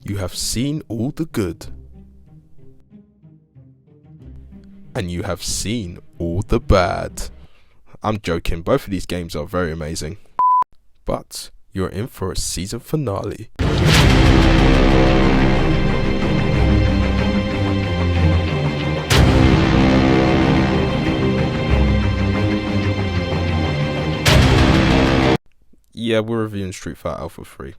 You have seen all the good. And you have seen all the bad. I'm joking, both of these games are very amazing. But you're in for a season finale. Yeah, we're reviewing Street Fighter Alpha 3.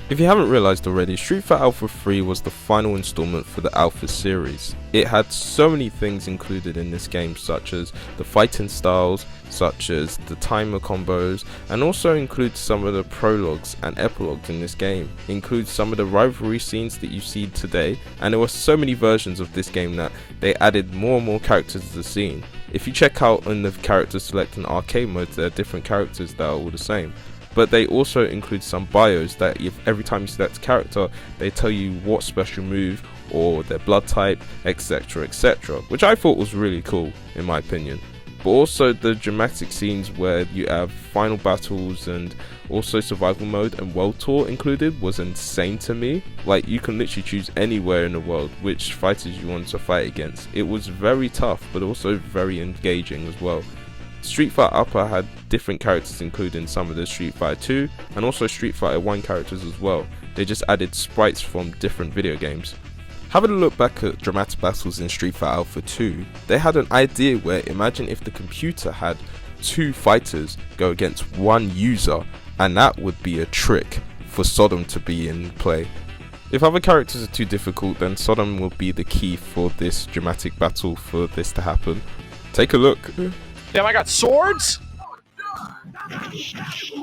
If you haven't realised already, Street Fighter Alpha 3 was the final installment for the Alpha series. It had so many things included in this game, such as the fighting styles, such as the timer combos, and also includes some of the prologues and epilogues in this game. It includes some of the rivalry scenes that you see today, and there were so many versions of this game that they added more and more characters to the scene. If you check out in the character select and arcade modes, there are different characters that are all the same. But they also include some bios that if every time you select a character, they tell you what special move or their blood type, etc, etc, which I thought was really cool in my opinion. But also the dramatic scenes where you have final battles and also survival mode and world tour included was insane to me. Like, you can literally choose anywhere in the world which fighters you want to fight against. It was very tough but also very engaging as well. Street Fighter Alpha had different characters including some of the Street Fighter 2 and also Street Fighter 1 characters as well. They just added sprites from different video games. Having a look back at dramatic battles in Street Fighter Alpha 2, they had an idea where imagine if the computer had two fighters go against one user, and that would be a trick for Sodom to be in play. If other characters are too difficult, then Sodom will be the key for this dramatic battle for this to happen. Take a look. Damn, I got swords?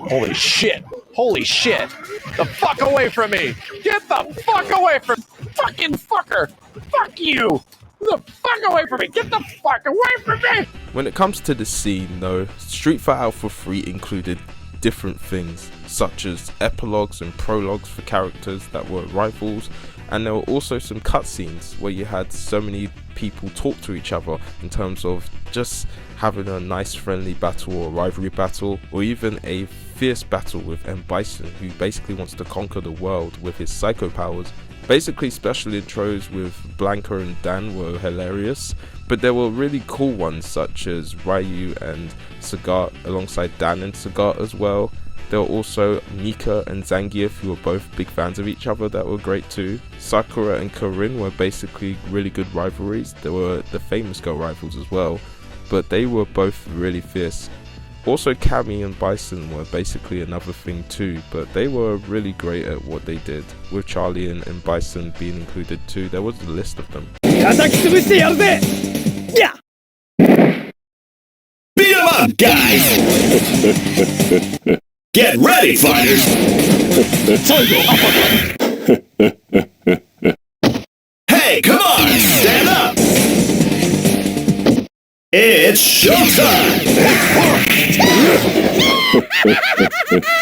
Holy shit. Holy shit. The fuck away from me. Get the fuck away from fucking fucker. Fuck you. The fuck away from me. Get the fuck away from me. When it comes to the scene though, Street Fighter Alpha 3 included different things such as epilogues and prologues for characters that were rivals, and there were also some cutscenes where you had so many people talk to each other in terms of just having a nice friendly battle or rivalry battle, or even a fierce battle with M. Bison, who basically wants to conquer the world with his psycho powers. Basically, special intros with Blanca and Dan were hilarious, but there were really cool ones such as Ryu and Sagat alongside Dan and Sagat as well. There were also Mika and Zangief, who were both big fans of each other, that were great too. Sakura and Karin were basically really good rivalries. There were the famous girl rivals as well, but they were both really fierce. Also Cammy and Bison were basically another thing too, but they were really great at what they did, with Charlie and Bison being included too. There was a list of them. Yeah. Beat 'em up, guys! Get ready, fighters! Hey, come on! Stand up! It's showtime!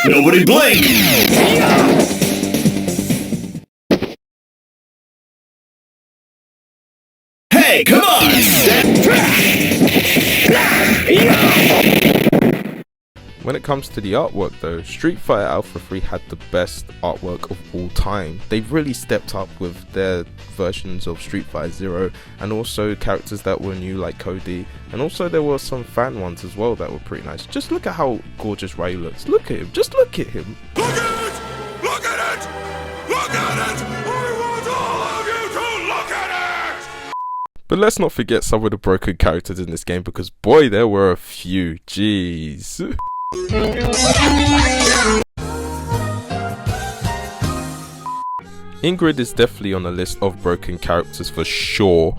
Nobody blink! Hey, come on! When it comes to the artwork though, Street Fighter Alpha 3 had the best artwork of all time. They've really stepped up with their versions of Street Fighter Zero, and also characters that were new like Cody, and also there were some fan ones as well that were pretty nice. Just look at how gorgeous Ryu looks. Look at him, just look at him. Look at it! Look at it! Look at it! I want all of you to look at it! But let's not forget some of the broken characters in this game, because boy, there were a few. Jeez. Ingrid is definitely on the list of broken characters for sure.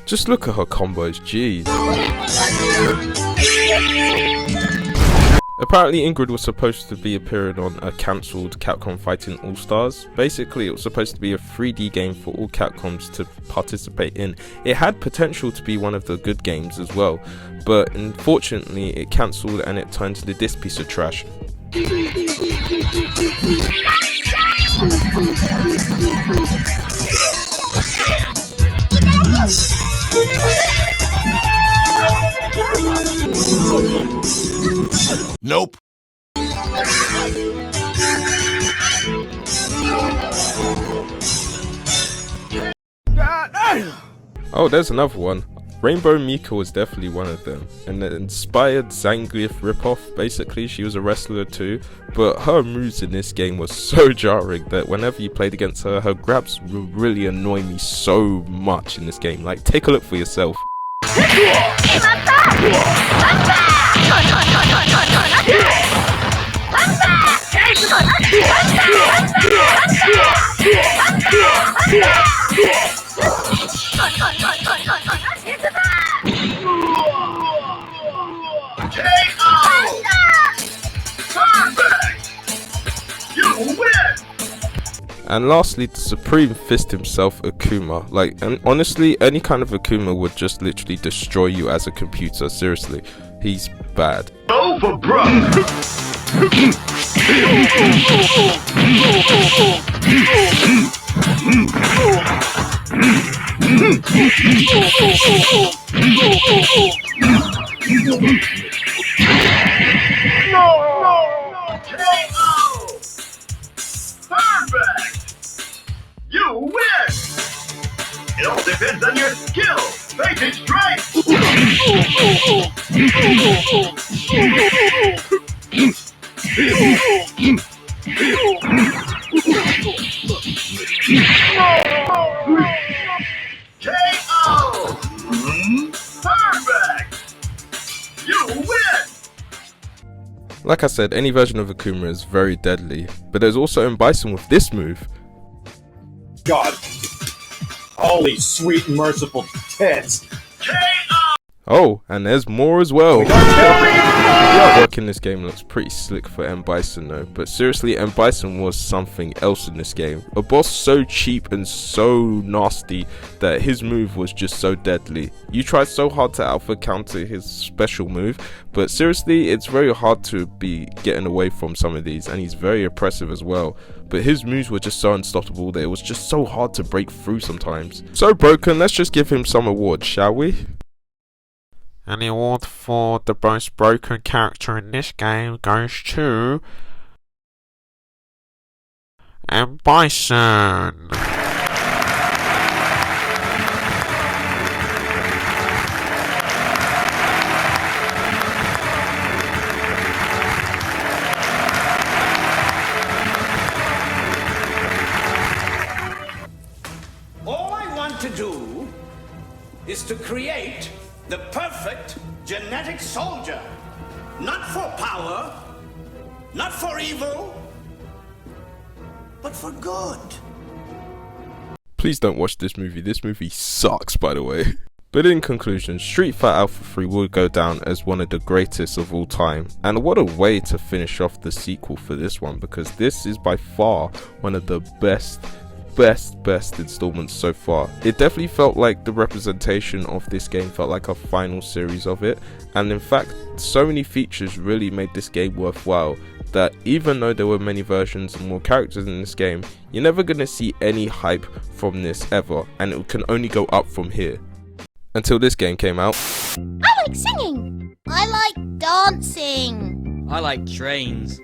Just look at her combos, jeez. Apparently Ingrid was supposed to be appearing on a cancelled Capcom Fighting All-Stars. Basically it was supposed to be a 3D game for all Capcoms to participate in. It had potential to be one of the good games as well, but unfortunately it cancelled and it turned to this piece of trash. Nope. Oh, there's another one. r.mika was definitely one of them. An inspired Zangief ripoff. Basically, she was a wrestler too, but her moves in this game were so jarring that whenever you played against her, her grabs would really annoy me so much in this game. Like, take a look for yourself. And lastly, the Supreme Fist himself, Akuma. Like, and honestly, any kind of Akuma would just literally destroy you as a computer. Seriously, he's bad. Over, bro. You win! It all depends on your skill! Basic strength! KO! Perfect! You win! Like I said, any version of Akuma is very deadly, but there's also M. Bison with this move. God. Holy sweet and merciful tits. Oh, and there's more as well. The artwork in this game looks pretty slick for M. Bison though, but seriously, M. Bison was something else in this game. A boss so cheap and so nasty that his move was just so deadly. You tried so hard to alpha counter his special move, but seriously, it's very hard to be getting away from some of these, and he's very oppressive as well. But his moves were just so unstoppable that it was just so hard to break through sometimes. So broken, let's just give him some awards, shall we? And the award for the most broken character in this game goes to M. Bison. All I want to do is to create the perfect genetic soldier. Not for power, not for evil, but for good. Please don't watch this movie. This movie sucks, by the way. But in conclusion, Street Fighter Alpha 3 will go down as one of the greatest of all time. And what a way to finish off the sequel for this one, because this is by far one of the best installments so far. It definitely felt like the representation of this game felt like a final series of it, and in fact so many features really made this game worthwhile that even though there were many versions and more characters in this game, you're never gonna see any hype from this ever, and it can only go up from here. Until this game came out. I like singing. I like dancing. I like trains.